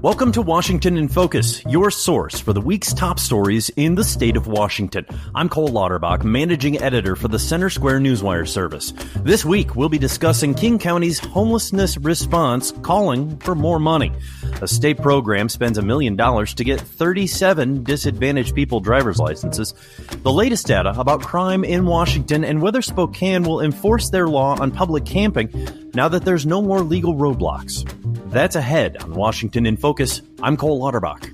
Welcome to Washington in Focus, your source for the week's top stories in the state of Washington. I'm Cole Lauterbach, managing editor for the Center Square Newswire service. This week, we'll be discussing King County's homelessness response, calling for more money. A state program spends $1 million to get 37 disadvantaged people driver's licenses. The latest data about crime in Washington and whether Spokane will enforce their law on public camping now that there's no more legal roadblocks. That's ahead on Washington in Focus. I'm Cole Lauterbach.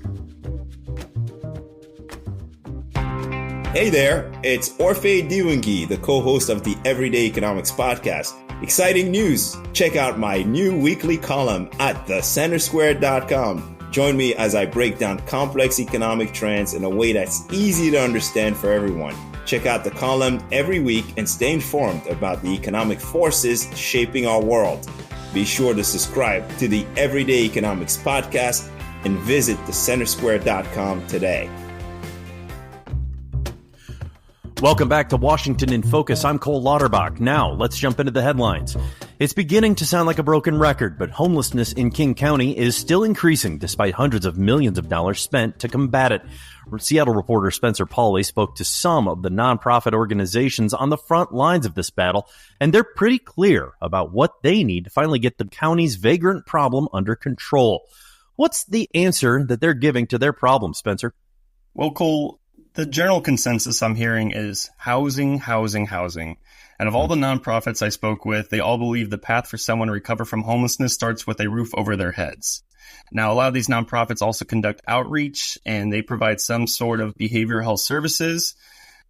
Hey there, it's Orphe Diwangi, the co-host of the Everyday Economics podcast. Exciting news! Check out my new weekly column at thecentersquare.com. Join me as I break down complex economic trends in a way that's easy to understand for everyone. Check out the column every week and stay informed about the economic forces shaping our world. Be sure to subscribe to the Everyday Economics podcast and visit thecentersquare.com today. Welcome back to Washington in Focus. I'm Cole Lauterbach. Now, let's jump into the headlines. It's beginning to sound like a broken record, but homelessness in King County is still increasing despite hundreds of millions of dollars spent to combat it. Seattle reporter Spencer Pauly spoke to some of the nonprofit organizations on the front lines of this battle, and they're pretty clear about what they need to finally get the county's vagrant problem under control. What's the answer that they're giving to their problem, Spencer? Well, Cole, the general consensus I'm hearing is housing, housing, housing. And of all the nonprofits I spoke with, they all believe the path for someone to recover from homelessness starts with a roof over their heads. Now, a lot of these nonprofits also conduct outreach, and they provide some sort of behavioral health services.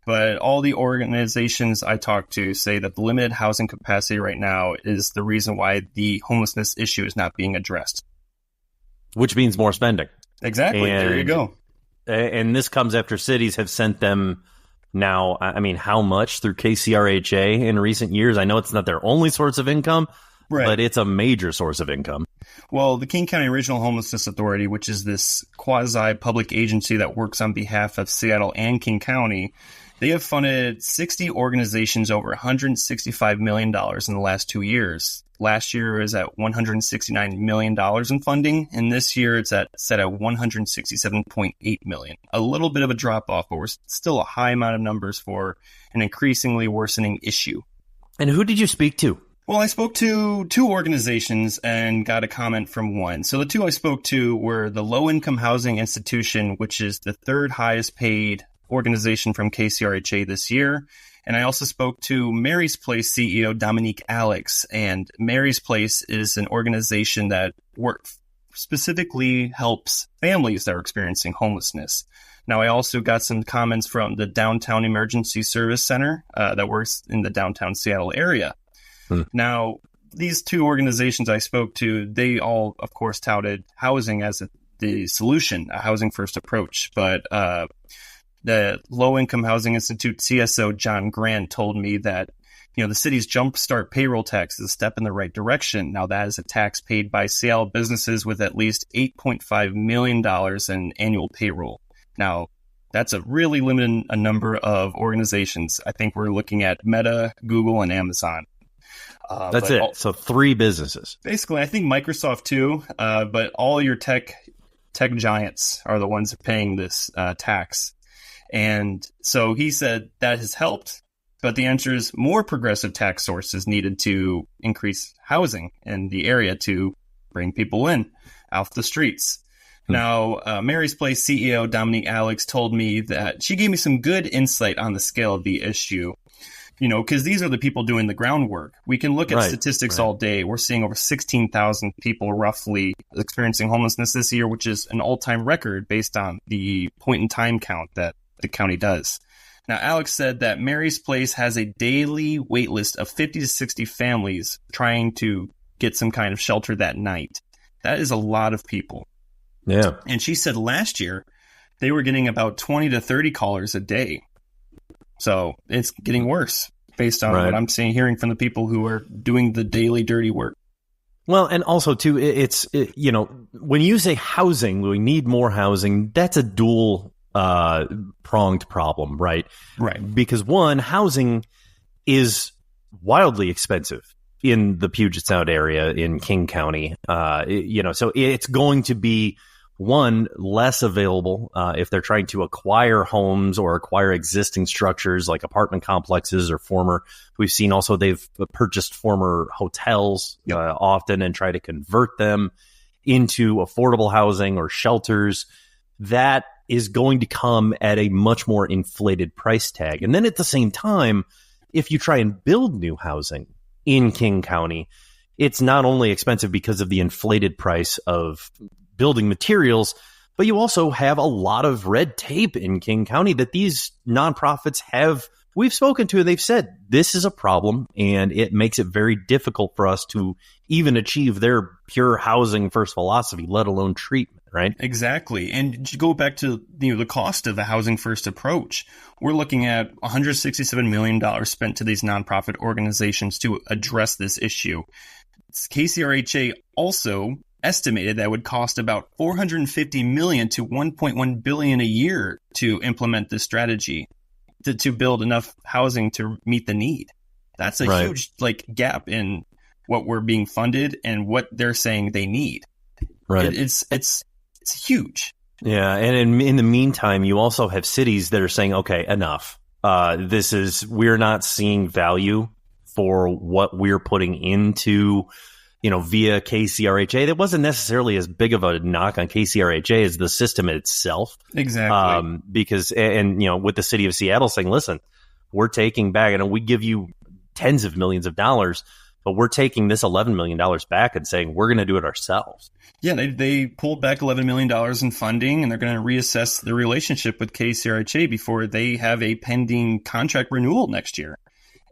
But all the organizations I talk to say that the limited housing capacity right now is the reason why the homelessness issue is not being addressed. Which means more spending. Exactly. There you go. And this comes after cities have sent them now, I mean, how much through KCRHA in recent years? I know it's not their only source of income, right, but it's a major source of income. Well, the King County Regional Homelessness Authority, which is this quasi-public agency that works on behalf of Seattle and King County, they have funded 60 organizations over $165 million in the last 2 years. Last year is at $169 million in funding, and this year it's set at $167.8 million. A little bit of a drop-off, but we're still a high amount of numbers for an increasingly worsening issue. And who did you speak to? Well, I spoke to two organizations and got a comment from one. So the two I spoke to were the Low Income Housing Institution, which is the third highest paid organization from KCRHA this year. And I also spoke to Mary's Place CEO Dominique Alex. And Mary's Place is an organization that specifically helps families that are experiencing homelessness. Now, I also got some comments from the Downtown Emergency Service Center that works in the downtown Seattle area. Now, these two organizations I spoke to, they all, of course, touted housing as the solution, a housing first approach. But the Low Income Housing Institute CSO John Grant told me that, the city's Jumpstart payroll tax is a step in the right direction. Now, that is a tax paid by Seattle businesses with at least $8.5 million in annual payroll. Now, that's a really limited number of organizations. I think we're looking at Meta, Google, and Amazon. That's it. So 3 businesses. Basically, I think Microsoft too, but all your tech giants are the ones paying this tax. And so he said that has helped, but the answer is more progressive tax sources needed to increase housing in the area to bring people in off the streets. Now, Mary's Place CEO Dominique Alex told me that she gave me some good insight on the scale of the issue. Because these are the people doing the groundwork. We can look at statistics all day. We're seeing over 16,000 people roughly experiencing homelessness this year, which is an all-time record based on the point-in-time count that the county does. Now, Alex said that Mary's Place has a daily wait list of 50 to 60 families trying to get some kind of shelter that night. That is a lot of people. Yeah. And she said last year they were getting about 20 to 30 callers a day. So it's getting worse based on what I'm hearing from the people who are doing the daily dirty work. Well, and also, too, when you say housing, we need more housing, that's a dual pronged problem, right? Right. Because one, housing is wildly expensive. in the Puget Sound area in King County. So it's going to be one, less available if they're trying to acquire homes or acquire existing structures like apartment complexes or former. We've seen also they've purchased former hotels often and try to convert them into affordable housing or shelters. That is going to come at a much more inflated price tag. And then at the same time, if you try and build new housing in King County, it's not only expensive because of the inflated price of building materials, but you also have a lot of red tape in King County that these nonprofits have. We've spoken to, they've said this is a problem and it makes it very difficult for us to even achieve their pure housing first philosophy, let alone treatment, right? Exactly. And to go back to the cost of the housing first approach, we're looking at $167 million spent to these nonprofit organizations to address this issue. KCRHA also estimated that would cost about $450 million to $1.1 billion a year to implement this strategy to build enough housing to meet the need. That's a huge gap in what we're being funded and what they're saying they need. Right. It's huge. Yeah, and in the meantime, you also have cities that are saying, okay, enough. We're not seeing value for what we're putting into via KCRHA. That wasn't necessarily as big of a knock on KCRHA as the system itself. Exactly. Because with the city of Seattle saying, listen, we're taking back, and we give you tens of millions of dollars, but we're taking this $11 million back and saying we're going to do it ourselves. Yeah, they pulled back $11 million in funding, and they're going to reassess the relationship with KCRHA before they have a pending contract renewal next year.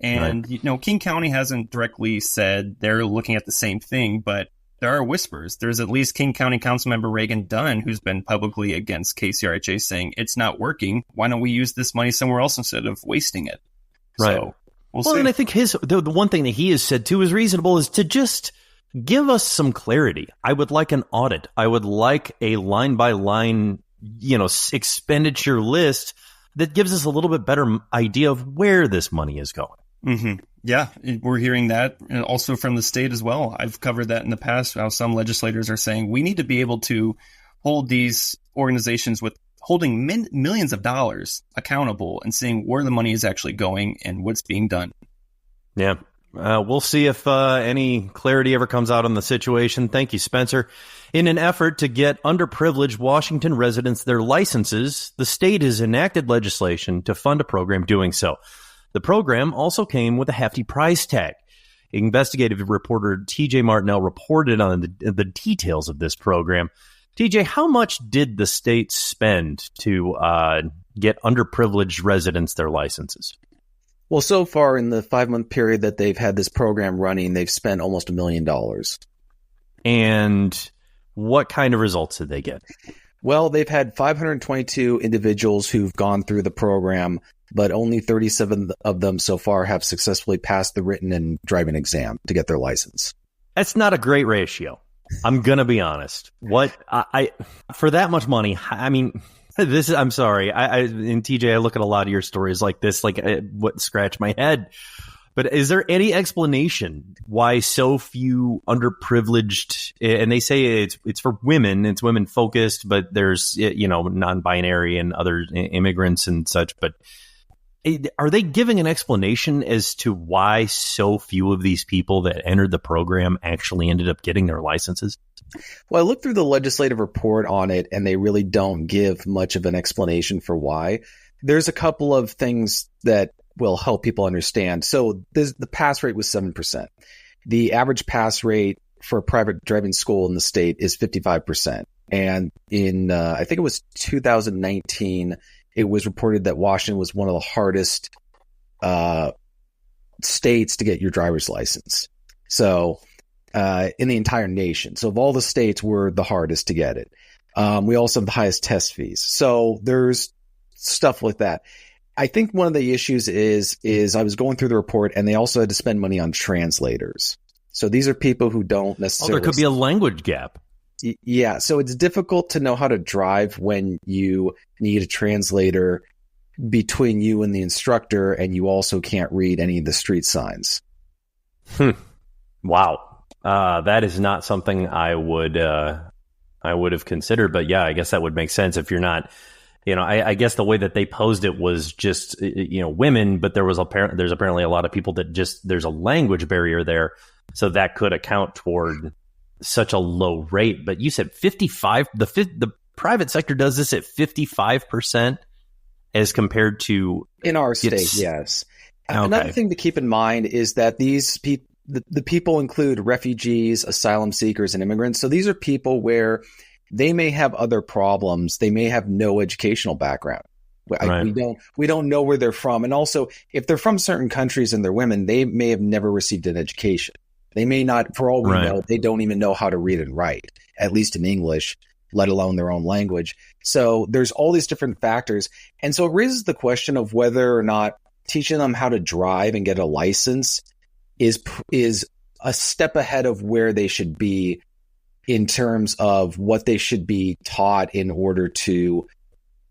And, King County hasn't directly said they're looking at the same thing, but there are whispers. There's at least King County Councilmember Reagan Dunn, who's been publicly against KCRHA, saying it's not working. Why don't we use this money somewhere else instead of wasting it? Right. So we'll see. And I think the one thing that he has said, too, is reasonable is to just give us some clarity. I would like an audit. I would like a line-by-line, expenditure list that gives us a little bit better idea of where this money is going. Mm-hmm. Yeah, we're hearing that and also from the state as well. I've covered that in the past, how some legislators are saying we need to be able to hold these organizations with holding millions of dollars accountable and seeing where the money is actually going and what's being done. Yeah. We'll see if any clarity ever comes out on the situation. Thank you, Spencer. In an effort to get underprivileged Washington residents their licenses, the state has enacted legislation to fund a program doing so. The program also came with a hefty price tag. Investigative reporter TJ Martinell reported on the details of this program. TJ, how much did the state spend to get underprivileged residents their licenses? Well, so far in the 5-month period that they've had this program running, they've spent almost $1 million. And what kind of results did they get? Well, they've had 522 individuals who've gone through the program, but only 37 of them so far have successfully passed the written and driving exam to get their license. That's not a great ratio. I'm going to be honest. What I for that much money, I mean, I'm sorry. In TJ, I look at a lot of your stories like this, what scratch my head. But is there any explanation why so few underprivileged, and they say it's for women, it's women focused, but there's, non-binary and other immigrants and such, but are they giving an explanation as to why so few of these people that entered the program actually ended up getting their licenses? Well, I looked through the legislative report on it, and they really don't give much of an explanation for why. There's a couple of things that will help people understand. So the pass rate was 7%. The average pass rate for a private driving school in the state is 55%. And in, I think it was 2019, it was reported that Washington was one of the hardest states to get your driver's license. So in the entire nation. So of all the states, we're the hardest to get it. We also have the highest test fees. So there's stuff like that. I think one of the issues is I was going through the report, and they also had to spend money on translators. So these are people who don't necessarily... Oh, there could be a language gap. Yeah, so it's difficult to know how to drive when you need a translator between you and the instructor, and you also can't read any of the street signs. Wow. That is not something I would have considered, but yeah, I guess that would make sense if you're not, I guess the way that they posed it was just, women, but there's apparently a lot of people that there's a language barrier there. So that could account toward such a low rate. But you said 55, the private sector does this at 55% as compared to in our state. Yes. Okay. Another thing to keep in mind is that these people, the people include refugees, asylum seekers, and immigrants. So these are people where they may have other problems. They may have no educational background. Right. We don't know where they're from. And also, if they're from certain countries and they're women, they may have never received an education. They may not, for all we know, they don't even know how to read and write, at least in English, let alone their own language. So there's all these different factors. And so it raises the question of whether or not teaching them how to drive and get a license is a step ahead of where they should be in terms of what they should be taught in order to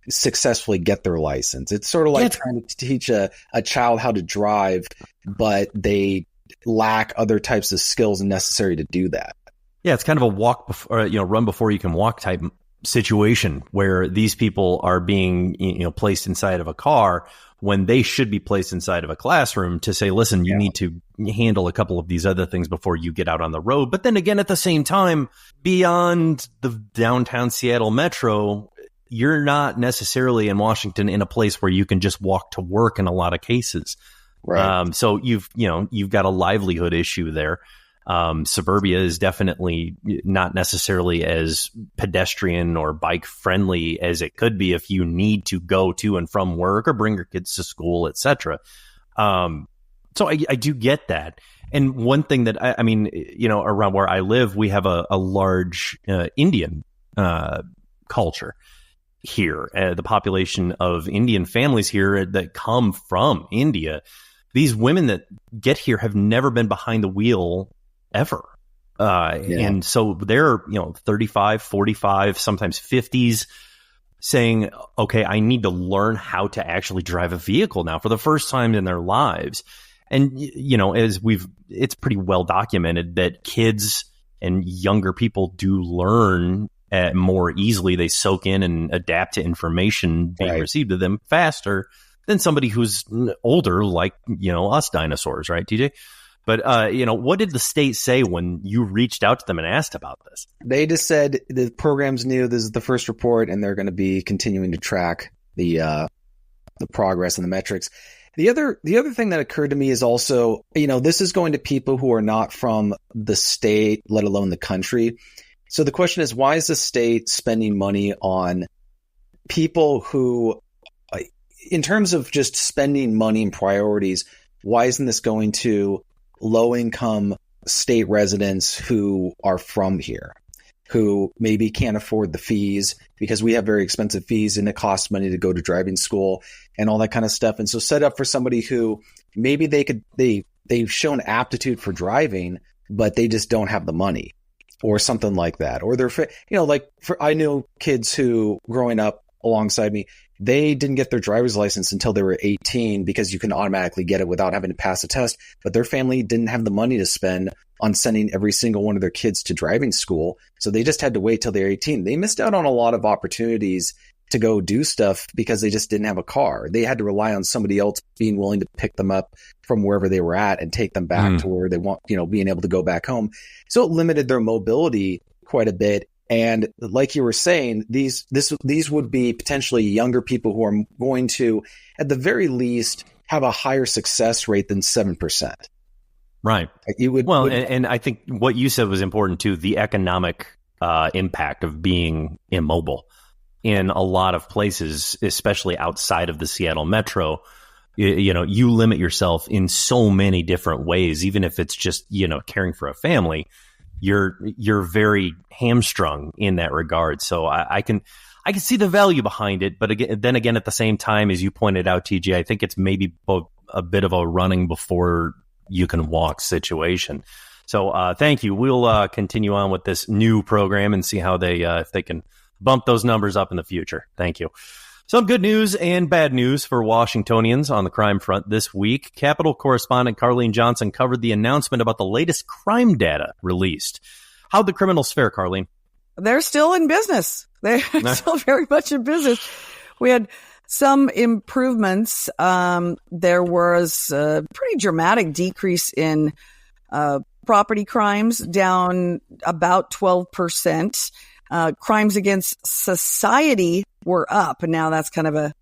successfully get their license. It's sort of like trying to teach a child how to drive, but they lack other types of skills necessary to do that. Yeah, it's kind of a run before you can walk type situation where these people are being, placed inside of a car when they should be placed inside of a classroom to say, listen, you need to handle a couple of these other things before you get out on the road. But then again, at the same time, beyond the downtown Seattle metro, you're not necessarily in Washington in a place where you can just walk to work in a lot of cases. Right. So you've got a livelihood issue there. Suburbia is definitely not necessarily as pedestrian or bike friendly as it could be if you need to go to and from work or bring your kids to school, etc. So I do get that. And one thing that I mean, around where I live, we have a large Indian culture here. The population of Indian families here that come from India, these women that get here have never been behind the wheel ever. And so they're, 35, 45, sometimes 50s saying, okay, I need to learn how to actually drive a vehicle now for the first time in their lives. And, it's pretty well documented that kids and younger people do learn more easily. They soak in and adapt to information being received to them faster than somebody who's older, like, us dinosaurs, right, TJ? But, what did the state say when you reached out to them and asked about this? They just said the program's new. This is the first report, and they're going to be continuing to track the progress and the metrics. The other thing that occurred to me is also, this is going to people who are not from the state, let alone the country. So the question is, why is the state spending money on people who, in terms of just spending money and priorities, why isn't this going to low-income state residents who are from here, who maybe can't afford the fees because we have very expensive fees and it costs money to go to driving school and all that kind of stuff. And so set up for somebody who maybe they've shown aptitude for driving, but they just don't have the money or something like that. Or they're, I know kids who growing up alongside me, they didn't get their driver's license until they were 18 because you can automatically get it without having to pass a test. But their family didn't have the money to spend on sending every single one of their kids to driving school. So they just had to wait till they're 18. They missed out on a lot of opportunities to go do stuff because they just didn't have a car. They had to rely on somebody else being willing to pick them up from wherever they were at and take them back to where they want, being able to go back home. So it limited their mobility quite a bit. And like you were saying, these would be potentially younger people who are going to, at the very least, have a higher success rate than 7%. Right. And I think what you said was important too, the economic impact of being immobile in a lot of places, especially outside of the Seattle metro. You limit yourself in so many different ways, even if it's just, caring for a family. You're very hamstrung in that regard. So I can see the value behind it. But then again, at the same time, as you pointed out, TJ, I think it's maybe a bit of a running before you can walk situation. So thank you. We'll continue on with this new program and see how if they can bump those numbers up in the future. Thank you. Some good news and bad news for Washingtonians on the crime front this week. Capitol correspondent Carlene Johnson covered the announcement about the latest crime data released. How'd the criminals fare, Carlene? They're still in business. They're still very much in business. We had some improvements. There was a pretty dramatic decrease in property crimes, down about 12%. Crimes against society were up, and now that's kind of an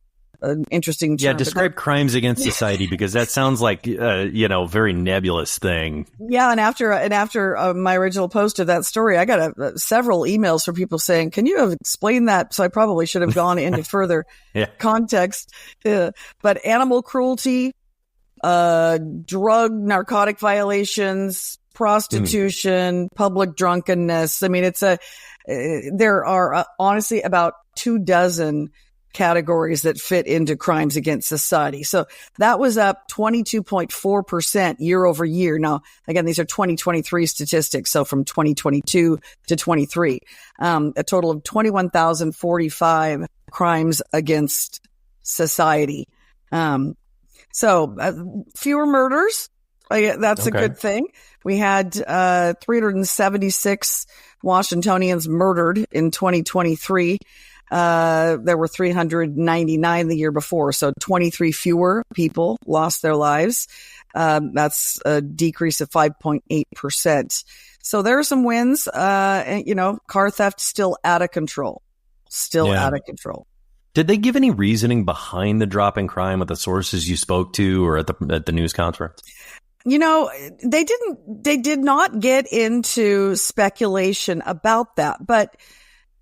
interesting term. Yeah, describe crimes against society, because that sounds like very nebulous thing. Yeah, and after my original post of that story, I got several emails from people saying, "Can you have explained that?" So I probably should have gone into further context. But animal cruelty, drug, narcotic violations, prostitution, public drunkenness. I mean, there are honestly about 24 categories that fit into crimes against society. So that was up 22.4% year over year. Now, again, these are 2023 statistics. So from 2022 to 23, a total of 21,045 crimes against society. So fewer murders. That's a good thing. We had 376 Washingtonians murdered in 2023. There were 399 the year before, so 23 fewer people lost their lives. That's a decrease of 5.8%. So there are some wins. Car theft still out of control. Out of control. Did they give any reasoning behind the drop in crime with the sources you spoke to or at the news conference? They did not get into speculation about that, but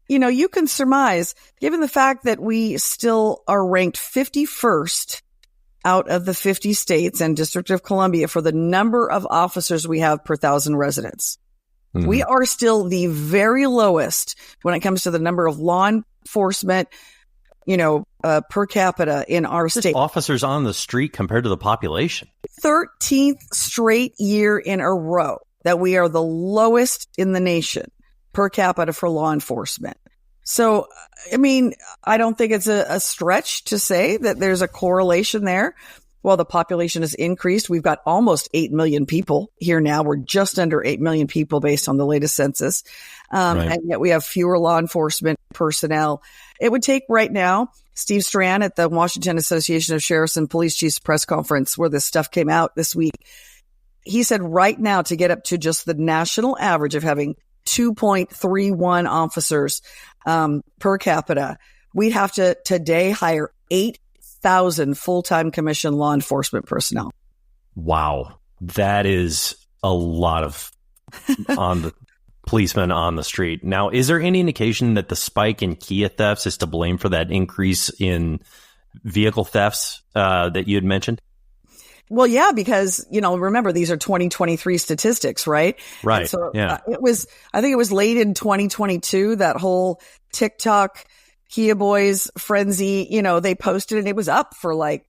you can surmise, given the fact that we still are ranked 51st out of the 50 states and District of Columbia for the number of officers we have per 1,000 residents. Mm-hmm. We are still the very lowest when it comes to the number of law enforcement, per capita in our state. Officers on the street compared to the population. 13th straight year in a row that we are the lowest in the nation per capita for law enforcement. So, I mean, I don't think it's a stretch to say that there's a correlation there. While the population has increased, we've got almost 8 million people here now. We're just under 8 million people based on the latest census. And yet we have fewer law enforcement personnel. It would take right now, Steve Strand at the Washington Association of Sheriffs and Police Chiefs press conference where this stuff came out this week. He said right now to get up to just the national average of having 2.31 officers per capita, we'd have to today hire 8,000 full-time commissioned law enforcement personnel. Wow. That is a lot of on the policemen on the street. Now, is there any indication that the spike in Kia thefts is to blame for that increase in vehicle thefts that you had mentioned? Well, yeah, because, remember, these are 2023 statistics, right? Right. And so I think it was late in 2022, that whole TikTok Kia Boys frenzy, they posted and it was up for like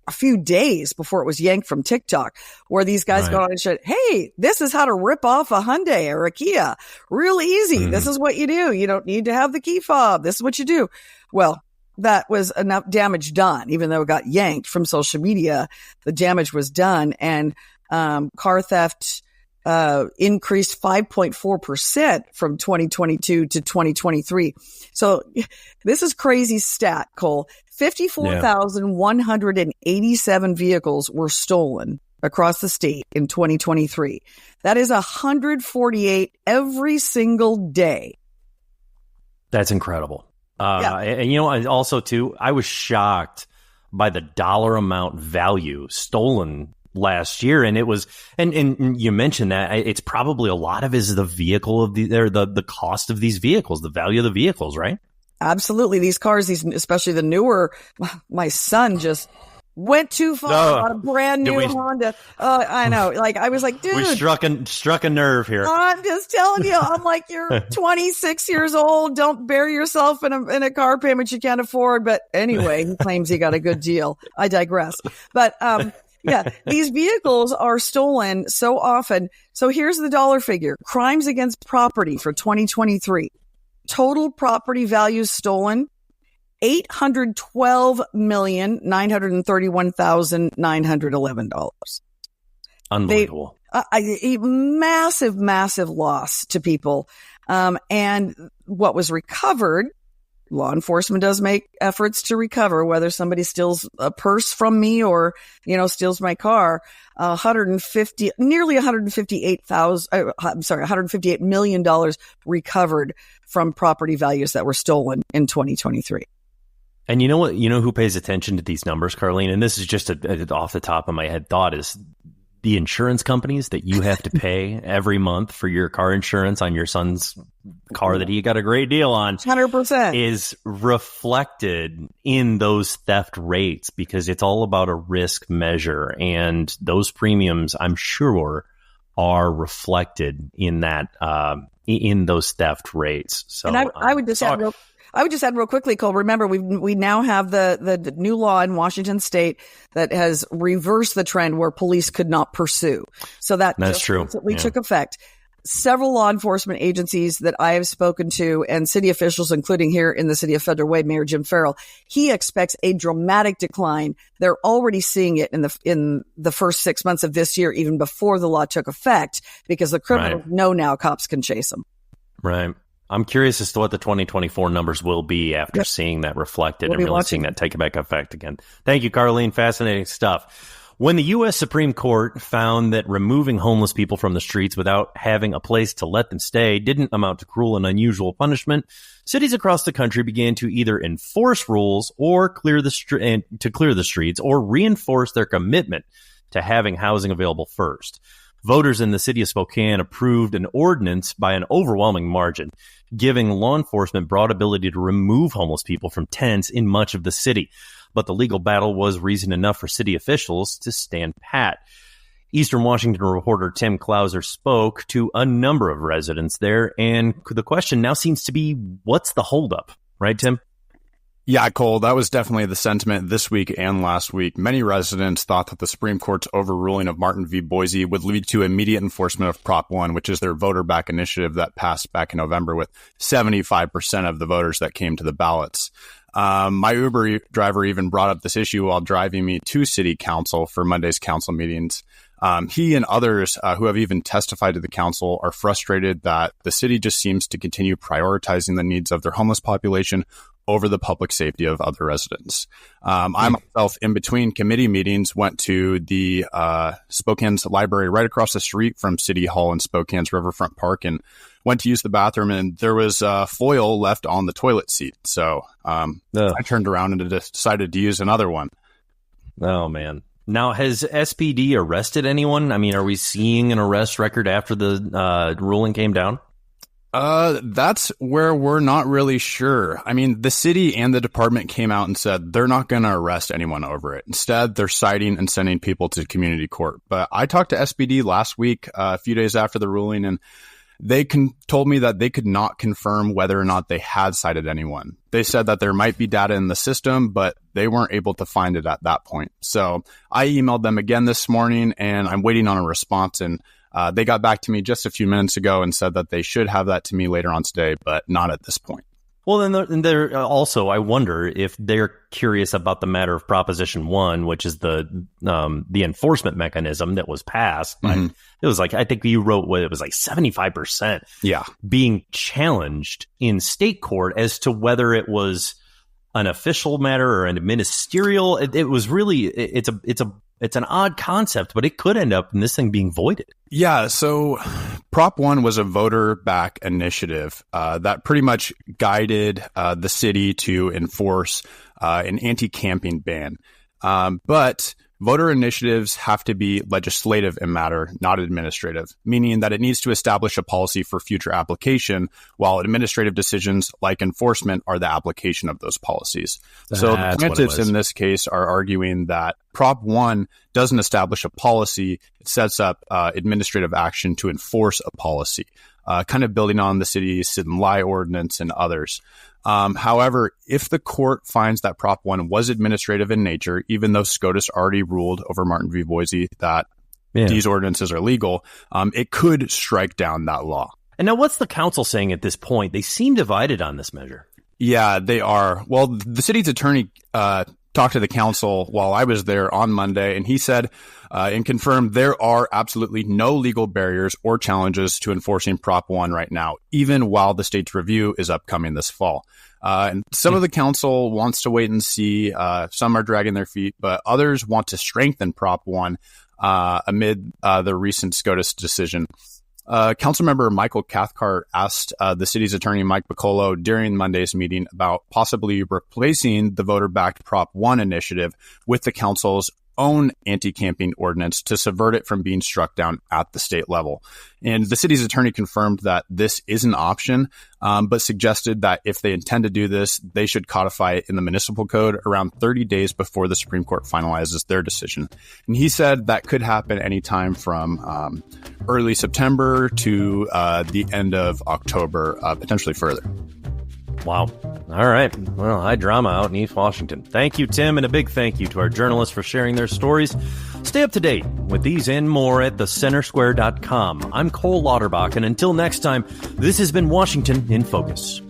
a few days before it was yanked from TikTok, where these guys got on and said, "Hey, this is how to rip off a Hyundai or a Kia. Real easy. Mm-hmm. This is what you do. You don't need to have the key fob. This is what you do." Well, that was enough damage done. Even though it got yanked from social media, the damage was done. And car theft increased 5.4% from 2022 to 2023. So this is crazy stat, Cole. 54,187 vehicles were stolen across the state in 2023. That is 148 every single day. That's incredible. And also too, I was shocked by the dollar amount value stolen last year. And it was, and you mentioned that it's probably a lot of is the vehicle of the cost of these vehicles, the value of the vehicles, right? Absolutely. These cars, especially the newer, my son just went too far. Bought a brand new Honda. I know. Like, I was like, dude. We struck a nerve here. I'm just telling you. I'm like, you're 26 years old. Don't bury yourself in a car payment you can't afford. But anyway, he claims he got a good deal. I digress. But, yeah, these vehicles are stolen so often. So here's the dollar figure. Crimes against property for 2023. Total property values stolen, $812,931,911. Unbelievable. A massive, massive loss to people. And what was recovered, law enforcement does make efforts to recover, whether somebody steals a purse from me or, steals my car. Nearly $158 million recovered from property values that were stolen in 2023. And you know what? You know who pays attention to these numbers, Carlene? And this is just off the top of my head thought is the insurance companies that you have to pay every month for your car insurance on your son's car that he got a great deal on 100% is reflected in those theft rates because it's all about a risk measure. And those premiums, I'm sure, are reflected in that, in those theft rates. So, and I would just add real quickly, Cole. Remember, we now have the new law in Washington State that has reversed the trend where police could not pursue. So that's true. Recently took effect. Several law enforcement agencies that I have spoken to and city officials, including here in the city of Federal Way, Mayor Jim Farrell, he expects a dramatic decline. They're already seeing it in the first 6 months of this year, even before the law took effect, because the criminals know now cops can chase them. Right. I'm curious as to what the 2024 numbers will be after seeing that reflected and really seeing that take back effect again. Thank you, Carlene. Fascinating stuff. When the U.S. Supreme Court found that removing homeless people from the streets without having a place to let them stay didn't amount to cruel and unusual punishment, cities across the country began to either enforce rules or clear the streets or reinforce their commitment to having housing available first. Voters in the city of Spokane approved an ordinance by an overwhelming margin, giving law enforcement broad ability to remove homeless people from tents in much of the city. But the legal battle was reason enough for city officials to stand pat. Eastern Washington reporter Tim Klauser spoke to a number of residents there, and the question now seems to be, what's the holdup? Right, Tim? Yeah, Cole, that was definitely the sentiment this week and last week. Many residents thought that the Supreme Court's overruling of Martin v. Boise would lead to immediate enforcement of Prop 1, which is their voter-back initiative that passed back in November with 75% of the voters that came to the ballots. My Uber driver even brought up this issue while driving me to City Council for Monday's council meetings. He and others who have even testified to the council are frustrated that the city just seems to continue prioritizing the needs of their homeless population over the public safety of other residents. I myself, in between committee meetings, went to the Spokane's library right across the street from City Hall in Spokane's Riverfront Park and went to use the bathroom, and there was foil left on the toilet seat. So I turned around and decided to use another one. Oh, man. Now, has SPD arrested anyone? I mean, are we seeing an arrest record after the ruling came down? That's where we're not really sure. I mean, the city and the department came out and said they're not going to arrest anyone over it. Instead, they're citing and sending people to community court. But I talked to SPD last week, a few days after the ruling, and they told me that they could not confirm whether or not they had cited anyone. They said that there might be data in the system, but they weren't able to find it at that point. So I emailed them again this morning, and I'm waiting on a response, and they got back to me just a few minutes ago and said that they should have that to me later on today, but not at this point. Well, then they're also, I wonder if they're curious about the matter of Proposition 1, which is the enforcement mechanism that was passed. Mm-hmm. It was like, I think you wrote it was like 75% being challenged in state court as to whether it was an official matter or an ministerial. It was really, it's an odd concept, but it could end up in this thing being voided. Yeah. So Prop 1 was a voter-back initiative that pretty much guided the city to enforce an anti-camping ban. But voter initiatives have to be legislative in matter, not administrative, meaning that it needs to establish a policy for future application, while administrative decisions like enforcement are the application of those policies. So the plaintiffs in this case are arguing that Prop 1 doesn't establish a policy. It sets up administrative action to enforce a policy, kind of building on the city's sit and lie ordinance and others. However, if the court finds that Prop 1 was administrative in nature, even though SCOTUS already ruled over Martin v. Boise that these ordinances are legal, it could strike down that law. And now what's the council saying at this point? They seem divided on this measure. Yeah, they are. Well, the city's attorney talked to the council while I was there on Monday, and he said and confirmed there are absolutely no legal barriers or challenges to enforcing Prop 1 right now, even while the state's review is upcoming this fall. And some of the council wants to wait and see. Some are dragging their feet, but others want to strengthen Prop 1 amid the recent SCOTUS decision. Councilmember Michael Cathcart asked the city's attorney, Mike Piccolo, during Monday's meeting about possibly replacing the voter-backed Prop 1 initiative with the council's own anti-camping ordinance to subvert it from being struck down at the state level. And the city's attorney confirmed that this is an option, but suggested that if they intend to do this, they should codify it in the municipal code around 30 days before the Supreme Court finalizes their decision. And he said that could happen anytime from early September to the end of October, potentially further. Wow. All right. Well, high drama out in East Washington. Thank you, Tim, and a big thank you to our journalists for sharing their stories. Stay up to date with these and more at thecentersquare.com. I'm Cole Lauterbach, and until next time, this has been Washington in Focus.